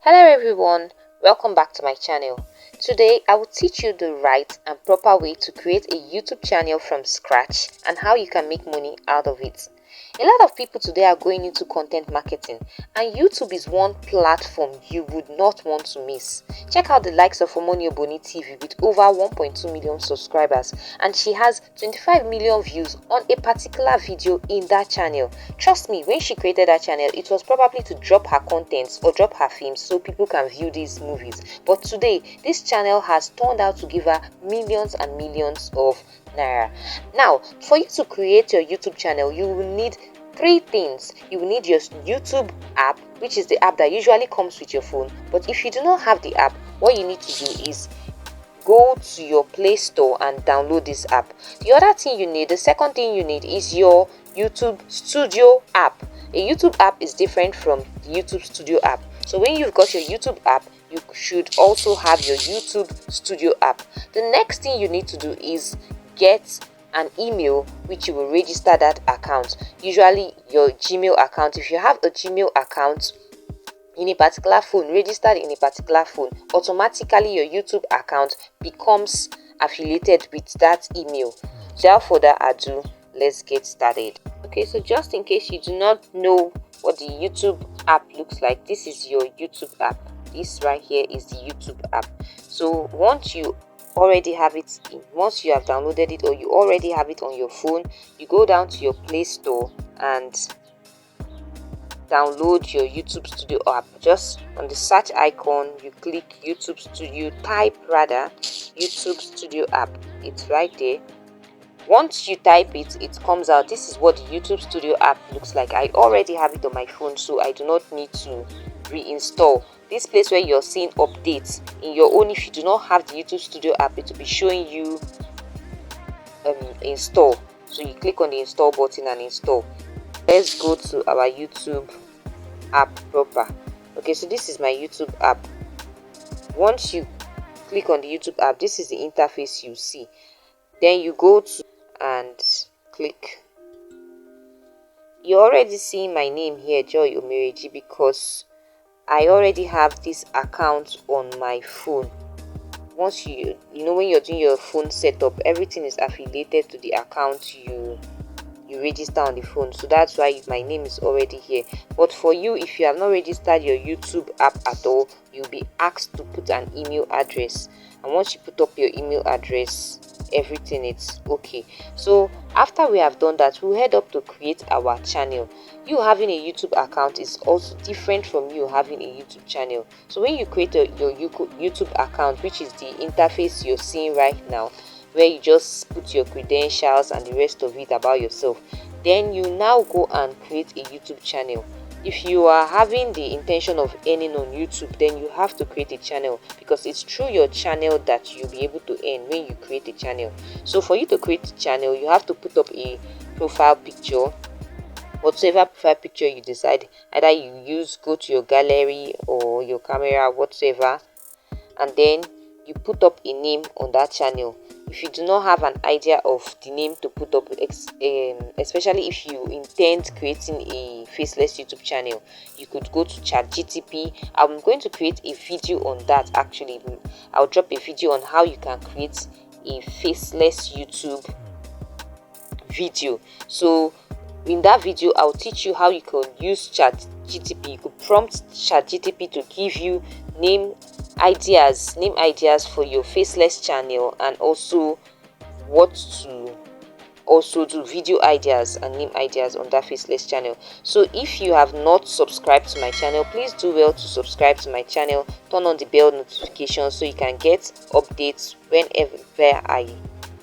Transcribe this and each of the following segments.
Hello everyone, welcome back to my channel. Today I will teach you the right and proper way to create a YouTube channel from scratch and how you can make money out of it. A lot of people today are going into content marketing, and YouTube is one platform you would not want to miss. Check out the likes of Omoni Oboni TV with over 1.2 million subscribers, and she has 25 million views on a particular video in that channel. Trust me, when she created that channel, it was probably to drop her contents or drop her films so people can view these movies. But today, this channel has turned out to give her millions and millions of naira. Now, for you to create your YouTube channel, you will need three things. You will need your YouTube app, which is the app that usually comes with your phone. But if you do not have the app, what you need to do is go to your Play Store and download this app. The second thing you need is your YouTube Studio app. A YouTube app is different from the YouTube Studio app. So when you've got your YouTube app, you should also have your YouTube Studio app. The next thing you need to do is get an email which you will register that account, usually your Gmail account. If you have a Gmail account in a particular phone, registered in a particular phone, automatically your YouTube account becomes affiliated with that email. Without further ado, let's get started. Okay, so just in case you do not know what the YouTube app looks like, this is your YouTube app. This right here is the YouTube app. So once you already have it once you have downloaded it, or you already have it on your phone, you go down to your Play Store and download your YouTube Studio app. Just on the search icon, you click YouTube Studio, type rather YouTube Studio app. It's right there. Once you type it, it comes out. This is what the YouTube Studio app looks like. I already have it on my phone, so I do not need to reinstall. This place where you're seeing updates in your own, if you do not have the YouTube Studio app, it will be showing you install. So you click on the install button and install. Let's go to our YouTube app proper. Okay, so this is my YouTube app. Once you click on the YouTube app, this is the interface you see. Then you go to and click. You're already seeing my name here, Joy Omereji, because I already have this account on my phone. Once when you're doing your phone setup, everything is affiliated to the account you register on the phone. So that's why my name is already here. But for you, if you have not registered your YouTube app at all, you'll be asked to put an email address. And once you put up your email address, everything is okay. So after we have done that, we'll head up to create our channel. You having a YouTube account is also different from you having a YouTube channel. So when you create your YouTube account, which is the interface you're seeing right now, where you just put your credentials and the rest of it about yourself, then you now go and create a YouTube channel. If you are having the intention of earning on YouTube, then you have to create a channel, because it's through your channel that you'll be able to earn when you create a channel. So for you to create a channel, you have to put up a profile picture, whatever profile picture you decide. Either you go to your gallery or your camera, whatever, and then you put up a name on that channel. If you do not have an idea of the name to put up, especially if you intend creating a faceless YouTube channel, you could go to ChatGTP. I'm going to create a video on that. Actually, I'll drop a video on how you can create a faceless YouTube video. So in that video, I'll teach you how you can use ChatGTP. You could prompt ChatGTP to give you name ideas for your faceless channel, and also do video ideas and name ideas on that faceless channel. So if you have not subscribed to my channel, please do well to subscribe to my channel, turn on the bell notification so you can get updates whenever I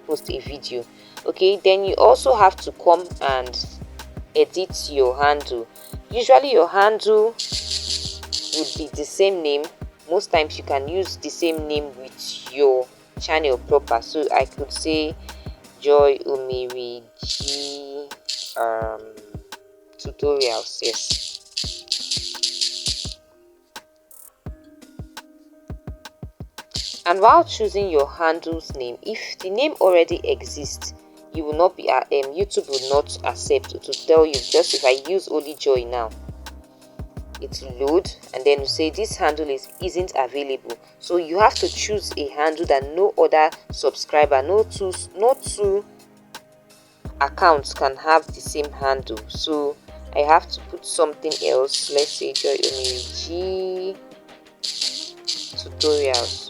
post a video. Okay, then you also have to come and edit your handle. Usually your handle would be the same name. Most times you can use the same name with your channel proper. So I could say Joy Omereji tutorials. Yes. And while choosing your handle's name, if the name already exists, you will not be YouTube will not accept to tell you. Just if I use only Joy now, it will load, and then say this handle isn't available. So you have to choose a handle that no other subscriber, no two accounts can have the same handle. So I have to put something else. Let's say Joy Omiriji tutorials.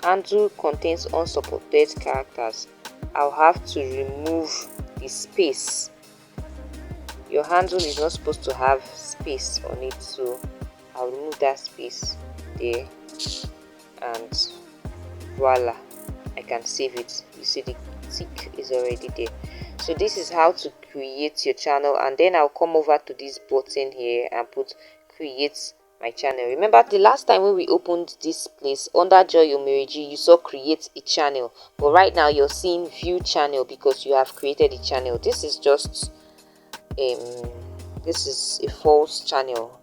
Handle contains unsupported characters. I'll have to remove the space. Your handle is not supposed to have space on it, so I'll remove that space there, and voila, I can save it. You see the tick is already there. So this is how to create your channel, and then I'll come over to this button here and put create my channel. Remember the last time when we opened this place under Joy Omiriji, you saw create a channel, but right now you're seeing view channel because you have created a channel. This is just this is a false channel,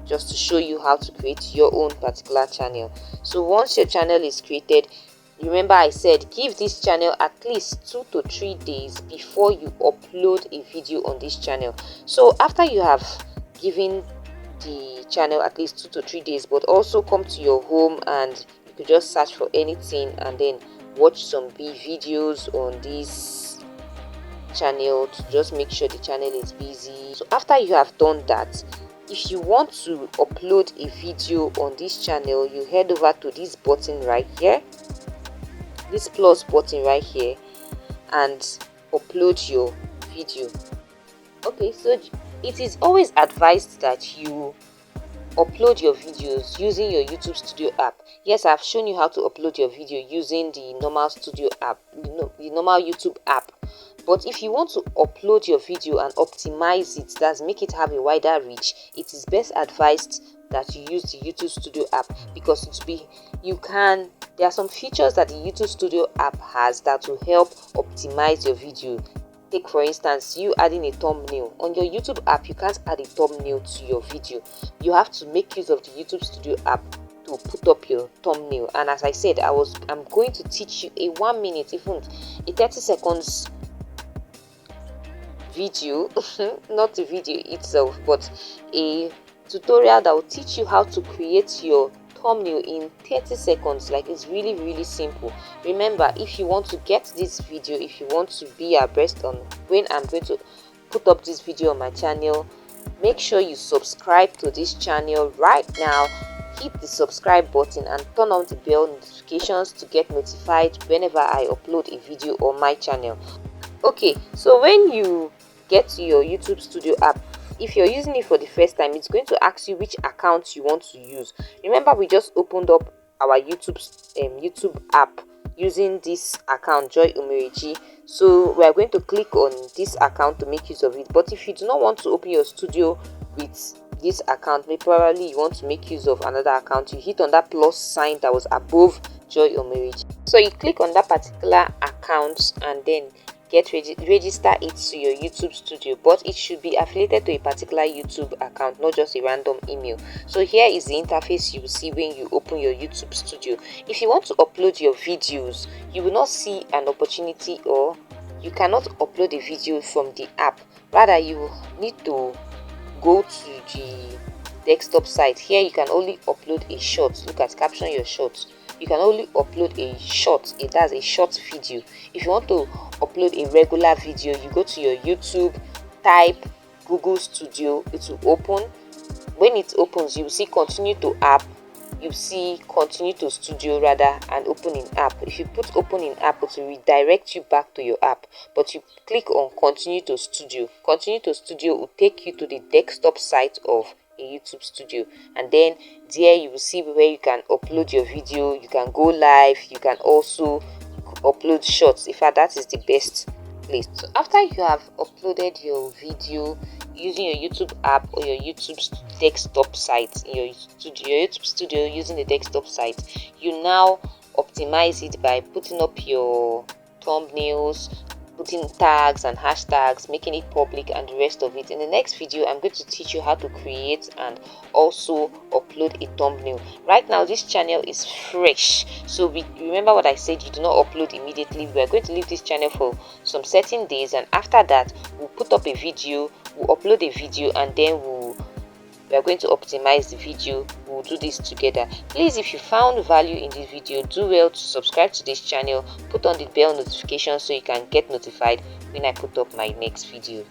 just to show you how to create your own particular channel. So once your channel is created, remember I said give this channel at least 2 to 3 days before you upload a video on this channel. So after you have given the channel at least 2 to 3 days, but also come to your home and you could just search for anything and then watch some videos on this channel to just make sure the channel is busy. So after you have done that, if you want to upload a video on this channel, you head over to this button right here, this plus button right here, and upload your video. Okay, so it is always advised that you upload your videos using your YouTube Studio app. Yes, I've shown you how to upload your video using the normal Studio app, the normal YouTube app. But if you want to upload your video and optimize it, that's make it have a wider reach, it is best advised that you use the YouTube Studio app, because there are some features that the YouTube Studio app has that will help optimize your video. Take for instance, you adding a thumbnail. On your YouTube app, you can't add a thumbnail to your video. You have to make use of the YouTube Studio app to put up your thumbnail. And as I said, I'm going to teach you a 1 minute, even a 30 seconds video, not a video itself, but a tutorial that will teach you how to create your thumbnail in 30 seconds. Like, it's really simple. Remember, if you want to get this video, if you want to be abreast on when I'm going to put up this video on my channel, make sure you subscribe to this channel right now. Hit the subscribe button and turn on the bell notifications to get notified whenever I upload a video on my channel. Okay, so when you get to your YouTube Studio app, if you're using it for the first time, it's going to ask you which account you want to use. Remember, we just opened up our YouTube app using this account, Joy Omiriji. So we are going to click on this account to make use of it. But if you do not want to open your studio with this account, maybe probably you want to make use of another account, you hit on that plus sign that was above Joy Omiriji. So you click on that particular account and then register it to your YouTube Studio, but it should be affiliated to a particular YouTube account, not just a random email. So here is the interface you will see when you open your YouTube Studio. If you want to upload your videos, you will not see an opportunity, or you cannot upload a video from the app. Rather, you need to go to the desktop site. Here you can only upload a short. Look at caption your short. You can only upload a short. That's a short video. If you want to upload a regular video, you go to your YouTube, type Google Studio, it will open. When it opens, you will see continue to app, you see continue to studio rather, and open in app. If you put open in app, it will redirect you back to your app, but you click on continue to studio. Continue to studio will take you to the desktop site of a YouTube Studio, and then there you will see where you can upload your video, you can go live, you can also upload shorts. In fact, that is the best place. So after you have uploaded your video using your YouTube app or your YouTube desktop site, your YouTube Studio using the desktop site, you now optimize it by putting up your thumbnails, putting tags and hashtags, making it public, and the rest of it. In the next video, I'm going to teach you how to create and also upload a thumbnail. Right now, this channel is fresh, so remember what I said, you do not upload immediately. We are going to leave this channel for some certain days, and after that we'll put up a video, we'll upload a video, and then we are going to optimize the video. We'll do this together. Please, if you found value in this video, do well to subscribe to this channel, put on the bell notification so you can get notified when I put up my next video.